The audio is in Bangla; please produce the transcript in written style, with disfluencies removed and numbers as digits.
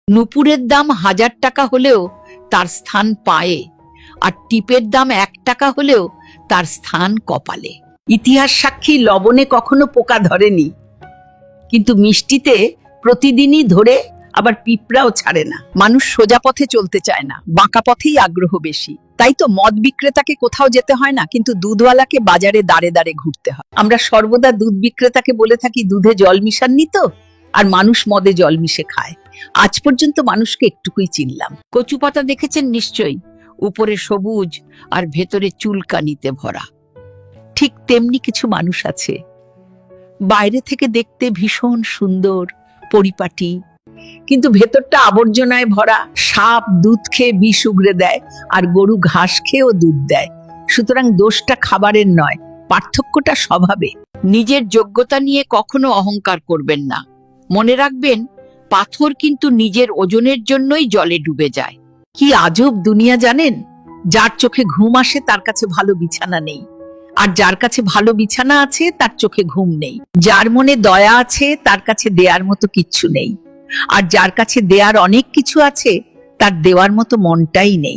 নুপুরের দাম 1000 টাকা হলেও তার স্থান পায়ে, আর টিপের দাম 1 টাকা হলেও তার স্থান কপালে। ইতিহাস সাক্ষী লবণে কখনো পোকা ধরেনি, কিন্তু মিষ্টিতে প্রতিদিনই ধরে, আবার পিঁপড়াও ছাড়ে না। মানুষ সোজা পথে চলতে চায় না, বাঁকা পথেই আগ্রহ বেশি। তাই তো মদ বিক্রেতাকে কোথাও যেতে হয় না, কিন্তু দুধওয়ালাকে বাজারে দাঁড়ে দাঁড়ে ঘুরতে হয়। আমরা সর্বদা দুধ বিক্রেতাকে বলে থাকি দুধে জল মিশাননি তো, আর মানুষ মদে জল মিশে খায়। আজ পর্যন্ত মানুষকে একটুকুই চিনলাম। কচু পাতা দেখেছেন নিশ্চয়ই, উপরে সবুজ আর ভেতরে চুলকানিতে ভরা। ঠিক তেমনি কিছু মানুষ আছে, বাইরে থেকে দেখতে ভীষণ সুন্দর, পরিপাটি, কিন্তু ভেতরটা আবর্জনায় ভরা। সাপ দুধ খেয়ে বিষ উগরে দেয়, আর গরু ঘাস খেয়েও দুধ দেয়। সুতরাং দোষটা খাবারের নয়, পার্থক্যটা স্বভাবে। নিজের যোগ্যতা নিয়ে কখনো অহংকার করবেন না। মনে রাখবেন, পাথর কিন্তু নিজের ওজনের জন্যই জলে ডুবে যায়। কি আজব দুনিয়া জানেন? যার চোখে ঘুম আসে তার কাছে ভালো বিছানা নেই, আর যার কাছে ভালো বিছানা আছে তার চোখে ঘুম নেই। যার মনে দয়া আছে তার কাছে দেয়ার মতো কিচ্ছু নেই, আর যার কাছে দেয়ার অনেক কিছু আছে তার দেওয়ার মতো মনটাই নেই।